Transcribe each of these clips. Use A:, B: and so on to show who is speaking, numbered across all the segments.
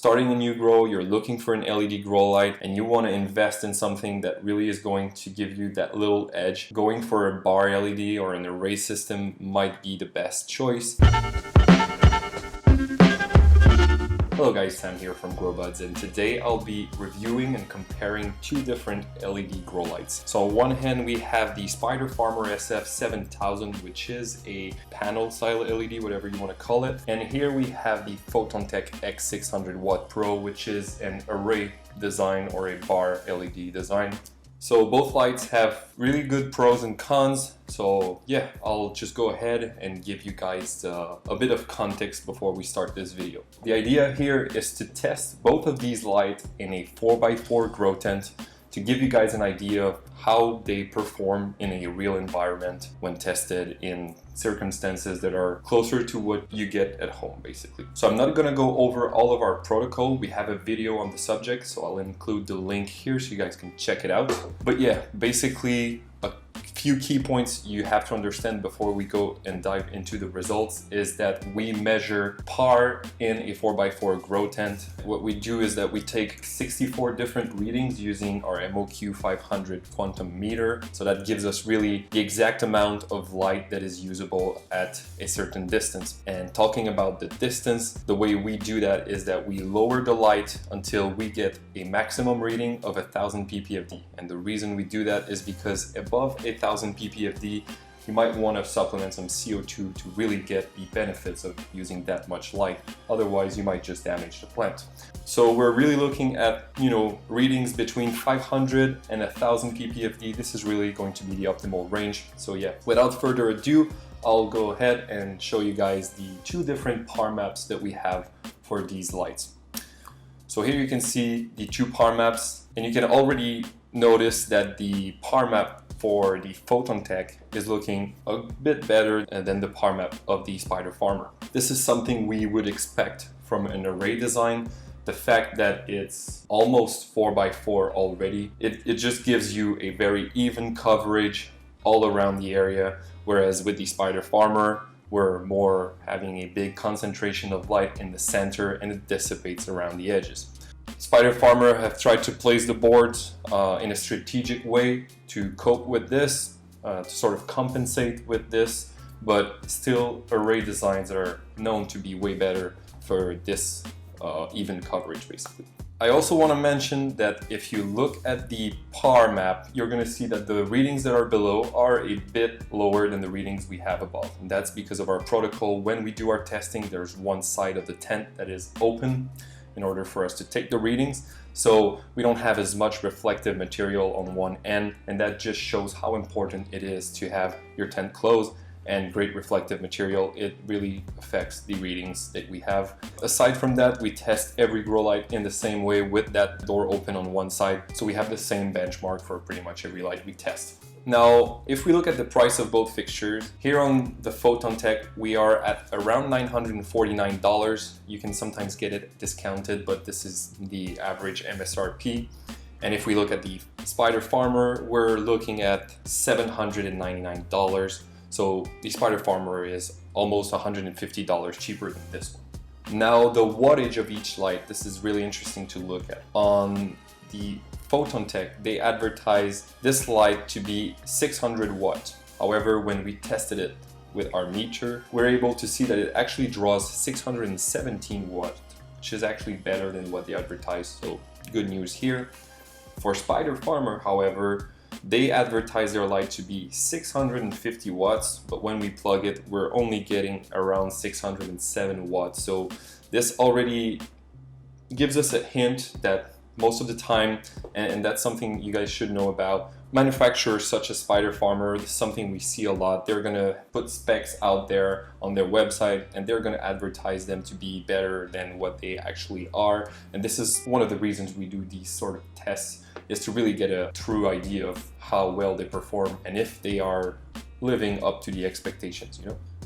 A: starting a new grow, you're looking for an LED grow light, and you want to invest in something that really is going to give you that little edge, going for a bar LED or an array system might be the best choice. Hello guys, Sam here from GrowBuds, and today I'll be reviewing and comparing two different LED grow lights. So on one hand we have the Spider Farmer SF7000, which is a panel style LED, whatever you want to call it, and here we have the Photontek X600W Pro, which is an array design or a bar LED design. So both lights have really good pros and cons. So yeah, I'll just go ahead and give you guys a bit of context before we start this video. The idea here is to test both of these lights in a 4x4 grow tent to give you guys an idea of how they perform in a real environment when tested in circumstances that are closer to what you get at home, basically. So I'm not gonna go over all of our protocol. We have a video on the subject, so I'll include the link here so you guys can check it out. But yeah, basically a few key points you have to understand before we go and dive into the results is that we measure PAR in a 4x4 grow tent. What we do is that we take 64 different readings using our MOQ 500 quantum meter. So that gives us really the exact amount of light that is usable at a certain distance. And talking about the distance, the way we do that is that we lower the light until we get a maximum reading of 1000 ppfd. And the reason we do that is because above 1000 ppfd, you might want to supplement some CO2 to really get the benefits of using that much light. Otherwise, you might just damage the plant. So we're really looking at, readings between 500 and 1000 ppfd. This is really going to be the optimal range. So yeah, without further ado, I'll go ahead and show you guys the two different PAR maps that we have for these lights. So here you can see the two PAR maps, and you can already notice that the PAR map for the Photontek is looking a bit better than the PAR map of the Spider Farmer. This is something we would expect from an array design. The fact that it's almost 4x4 already, it just gives you a very even coverage all around the area, whereas with the Spider Farmer, we're more having a big concentration of light in the center and it dissipates around the edges. Spider Farmer have tried to place the boards in a strategic way to cope with this, to sort of compensate with this, but still array designs are known to be way better for this even coverage, basically. I also want to mention that if you look at the PAR map, you're going to see that the readings that are below are a bit lower than the readings we have above. And that's because of our protocol. When we do our testing, there's one side of the tent that is open in order for us to take the readings. So we don't have as much reflective material on one end, and that just shows how important it is to have your tent closed and great reflective material. It really affects the readings that we have. Aside from that, we test every grow light in the same way with that door open on one side. So we have the same benchmark for pretty much every light we test. Now, if we look at the price of both fixtures, here on the Photontek, we are at around $949. You can sometimes get it discounted, but this is the average MSRP. And if we look at the Spider Farmer, we're looking at $799. So the Spider Farmer is almost $150 cheaper than this one. Now the wattage of each light, this is really interesting to look at. On the Photontek, they advertise this light to be 600 watts. However, when we tested it with our meter, we're able to see that it actually draws 617 watts, which is actually better than what they advertise. So good news here. For Spider Farmer, however, they advertise their light to be 650 watts, but when we plug it, we're only getting around 607 watts. So this already gives us a hint that most of the time, and that's something you guys should know about, manufacturers such as Spider Farmer, this is something we see a lot, they're gonna put specs out there on their website and they're gonna advertise them to be better than what they actually are. And this is one of the reasons we do these sort of tests, is to really get a true idea of how well they perform and if they are living up to the expectations,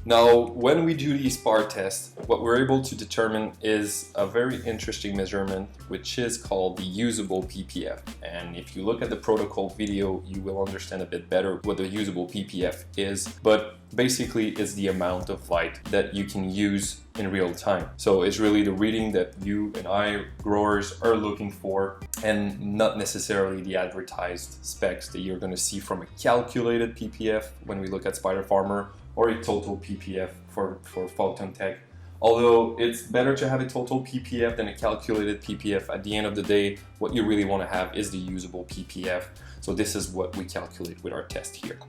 A: Now, when we do the SPAR test, what we're able to determine is a very interesting measurement, which is called the usable ppf. And if you look at the protocol video, you will understand a bit better what the usable ppf is. But basically, it's the amount of light that you can use in real time. So it's really the reading that you and I, growers, are looking for, and not necessarily the advertised specs that you're going to see from a calculated ppf when we look at Spider Farmer, or a total ppf for Photontek. Although it's better to have a total ppf than a calculated ppf, at the end of the day, what you really want to have is the usable ppf. So this is what we calculate with our test here.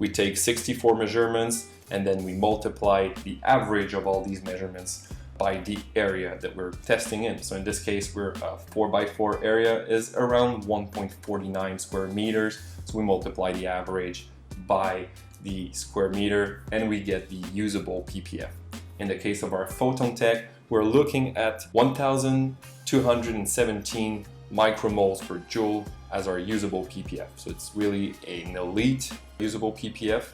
A: We take 64 measurements and then we multiply the average of all these measurements by the area that we're testing in. So in this case, we're a 4x4 area is around 1.49 square meters. So we multiply the average by the square meter and we get the usable ppf. In the case of our Photontek, we're looking at 1,217 micromoles per joule as our usable ppf. So it's really an elite usable ppf.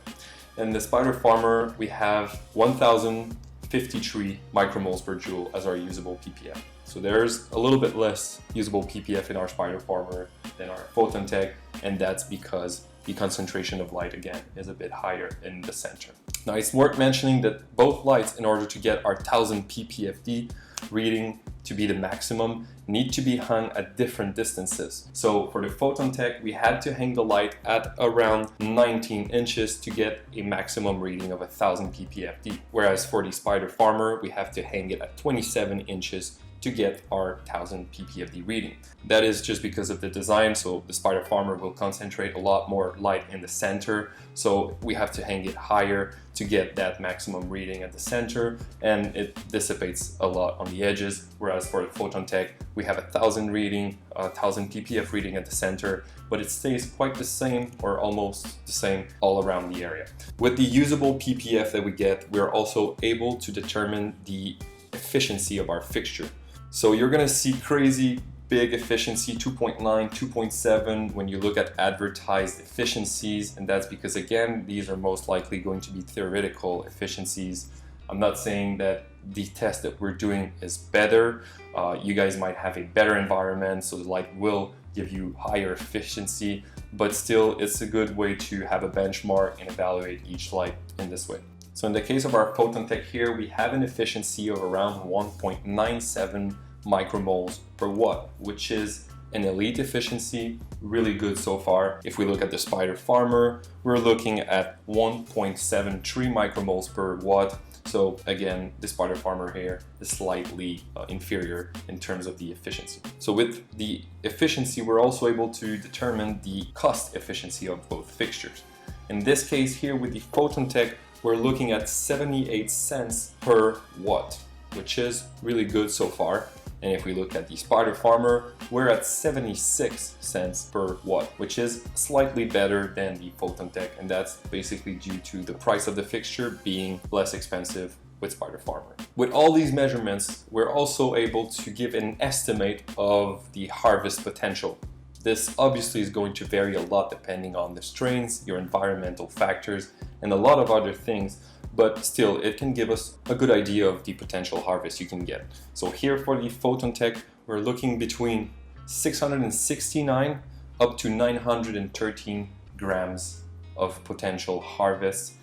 A: In the Spider Farmer, we have 1,053 micromoles per joule as our usable ppf. So there's a little bit less usable ppf in our Spider Farmer than our Photontek, and that's because the concentration of light again is a bit higher in the center. Now it's worth mentioning that both lights, in order to get our 1000 ppfd reading to be the maximum, need to be hung at different distances. So for the Photontek, we had to hang the light at around 19 inches to get a maximum reading of 1000 ppfd. Whereas for the Spider Farmer, we have to hang it at 27 inches to get our 1000 ppfd reading. That is just because of the design. So the Spider Farmer will concentrate a lot more light in the center, so we have to hang it higher to get that maximum reading at the center, and it dissipates a lot on the edges. Whereas for the Photontek, we have 1000 reading, 1000 ppf reading at the center, but it stays quite the same or almost the same all around the area. With the usable ppf that we get, we're also able to determine the efficiency of our fixture. So you're gonna see crazy big efficiency, 2.9, 2.7 when you look at advertised efficiencies, and that's because again, these are most likely going to be theoretical efficiencies. I'm not saying that the test that we're doing is better. You guys might have a better environment, so the light will give you higher efficiency, but still it's a good way to have a benchmark and evaluate each light in this way. So in the case of our Photontek here, we have an efficiency of around 1.97 micromoles per watt, which is an elite efficiency, really good so far. If we look at the Spider Farmer, we're looking at 1.73 micromoles per watt. So again, the Spider Farmer here is slightly inferior in terms of the efficiency. So with the efficiency, we're also able to determine the cost efficiency of both fixtures. In this case here with the Photontek, we're looking at 78 cents per watt, which is really good so far. And if we look at the Spider Farmer, we're at 76 cents per watt, which is slightly better than the Photontek, and that's basically due to the price of the fixture being less expensive with Spider Farmer. With all these measurements, we're also able to give an estimate of the harvest potential. This obviously is going to vary a lot depending on the strains, your environmental factors, and a lot of other things, but still it can give us a good idea of the potential harvest you can get. So here for the Photontek, we're looking between 669 up to 913 grams of potential harvest.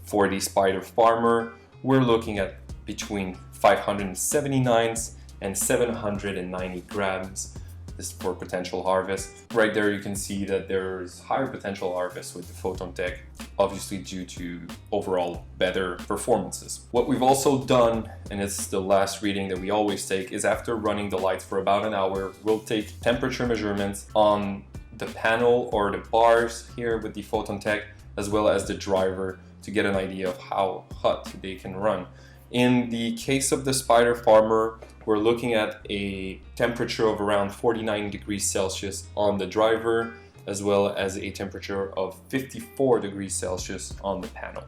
A: For the Spider Farmer, we're looking at between 579 and 790 grams. This is for potential harvest. Right there you can see that there's higher potential harvest with the Photontek, obviously due to overall better performances. What we've also done, and it's the last reading that we always take, is after running the lights for about an hour, we'll take temperature measurements on the panel or the bars here with the Photontek, as well as the driver, to get an idea of how hot they can run. In the case of the Spider Farmer, we're looking at a temperature of around 49 degrees Celsius on the driver, as well as a temperature of 54 degrees Celsius on the panel.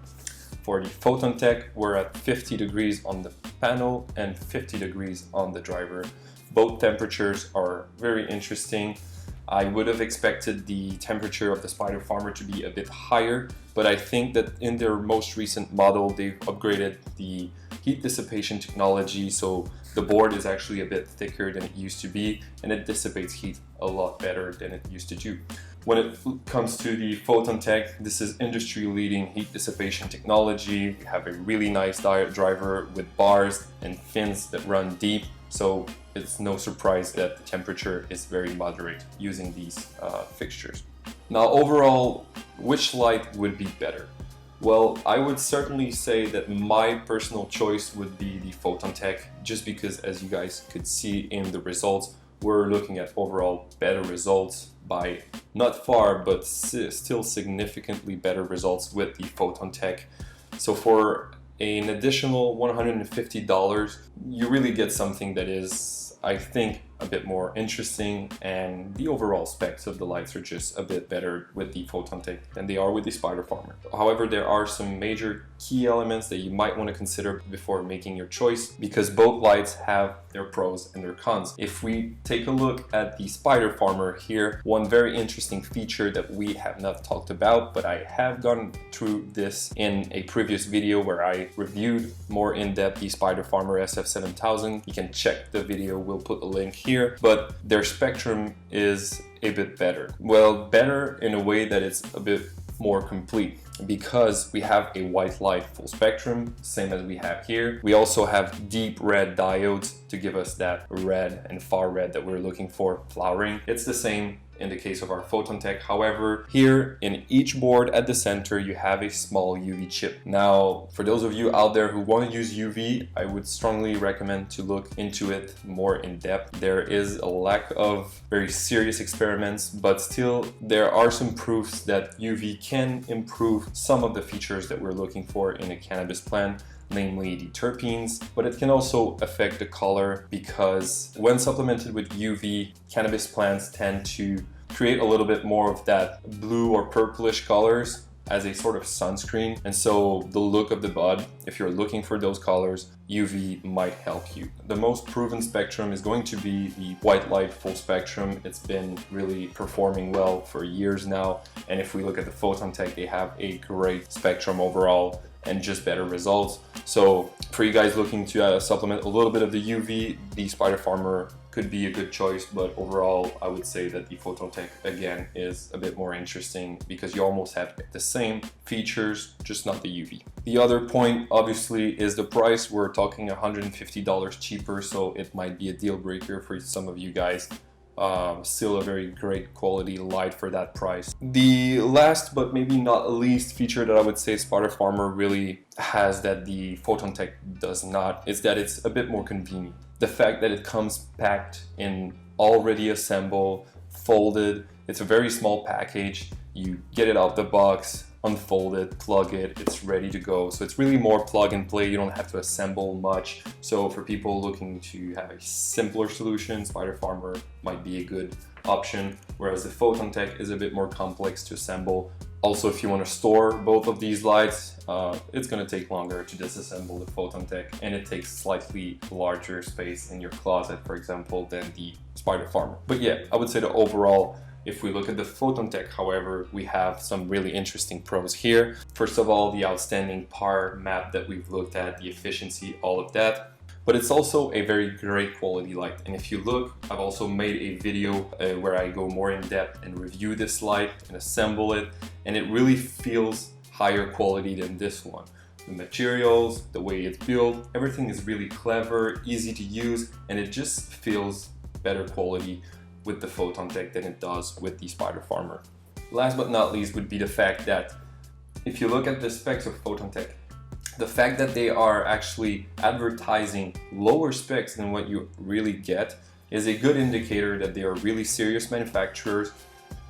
A: For the Photontek, we're at 50 degrees on the panel and 50 degrees on the driver. Both temperatures are very interesting. I would have expected the temperature of the Spider Farmer to be a bit higher, but I think that in their most recent model, they've upgraded the heat dissipation technology, so the board is actually a bit thicker than it used to be, and it dissipates heat a lot better than it used to do. When it comes to the Photontek, this is industry-leading heat dissipation technology. We have a really nice driver with bars and fins that run deep, so it's no surprise that the temperature is very moderate using these fixtures. Now overall, which light would be better? Well, I would certainly say that my personal choice would be the Photontek, just because, as you guys could see in the results, we're looking at overall better results by not far, but still significantly better results with the Photontek. So for an additional $150, you really get something that is, I think, a bit more interesting, and the overall specs of the lights are just a bit better with the Photontek than they are with the Spider Farmer. However, there are some major key elements that you might want to consider before making your choice, because both lights have their pros and their cons. If we take a look at the Spider Farmer here, one very interesting feature that we have not talked about, but I have gone through this in a previous video where I reviewed more in depth the Spider Farmer SF7000. You can check the video, we'll put a link here, but their spectrum is a bit better. Well, better in a way that it's a bit more complete, because we have a white light full spectrum, same as we have here. We also have deep red diodes to give us that red and far red that we're looking for flowering. It's the same in the case of our Photontek. However, here in each board at the center, you have a small UV chip. Now, for those of you out there who want to use UV, I would strongly recommend to look into it more in depth. There is a lack of very serious experiments, but still there are some proofs that UV can improve some of the features that we're looking for in a cannabis plant, namely the terpenes, but it can also affect the color, because when supplemented with UV, cannabis plants tend to create a little bit more of that blue or purplish colors as a sort of sunscreen. And so the look of the bud, if you're looking for those colors, UV might help you. The most proven spectrum is going to be the white light full spectrum. It's been really performing well for years now. And if we look at the Photontek, they have a great spectrum overall and just better results. So for you guys looking to supplement a little bit of the UV, the Spider Farmer could be a good choice, but overall I would say that the Photontek again is a bit more interesting, because you almost have the same features, just not the UV. The other point obviously is the price. We're talking $150 cheaper, so it might be a deal breaker for some of you guys. Still a very great quality light for that price. The last but maybe not least feature that I would say Spider Farmer really has that the Photontek does not is that it's a bit more convenient. The fact that it comes packed in already assembled, folded, it's a very small package. You get it out the box, unfold it, plug it, it's ready to go. So it's really more plug and play. You don't have to assemble much. So for people looking to have a simpler solution, Spider Farmer might be a good option, whereas the Photontek is a bit more complex to assemble. Also, if you want to store both of these lights, it's going to take longer to disassemble the Photontek, and it takes slightly larger space in your closet, for example, than the Spider Farmer. But yeah, I would say that overall, if we look at the Photontek, however, we have some really interesting pros here. First of all, the outstanding PAR map that we've looked at, the efficiency, all of that. But it's also a very great quality light. And if you look, I've also made a video where I go more in depth and review this light and assemble it. And it really feels higher quality than this one. The materials, the way it's built, everything is really clever, easy to use, and it just feels better quality with the Photontek than it does with the Spider Farmer. Last but not least would be the fact that if you look at the specs of Photontek, the fact that they are actually advertising lower specs than what you really get is a good indicator that they are really serious manufacturers.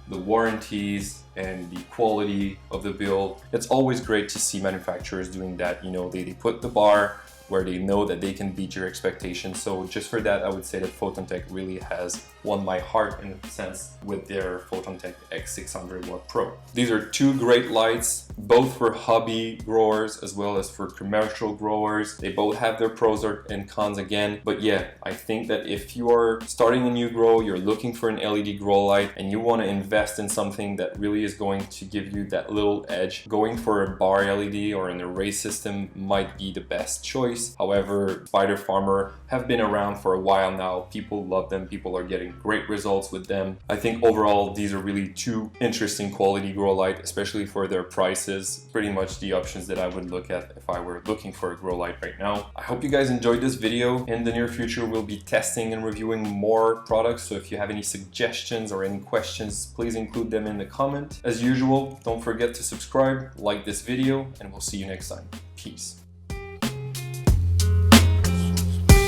A: The warranties and the quality of the build, it's always great to see manufacturers doing that. You know, they put the bar where they know that they can beat your expectations. So just for that, I would say that Photontek really has won my heart in a sense with their Photontek X600W Pro. These are two great lights, both for hobby growers as well as for commercial growers. They both have their pros and cons again, but yeah, I think that if you are starting a new grow, you're looking for an LED grow light and you want to invest in something that really is going to give you that little edge, going for a bar LED or an array system might be the best choice. However, Spider Farmer have been around for a while now. People love them. People are getting great results with them. I think overall these are really two interesting quality grow light, especially for their prices. Pretty much the options that I would look at if I were looking for a grow light right now. I hope you guys enjoyed this video. In the near future, we'll be testing and reviewing more products. So if you have any suggestions or any questions, please include them in the comment. As usual, don't forget to subscribe, like this video, and we'll see you next time. Peace.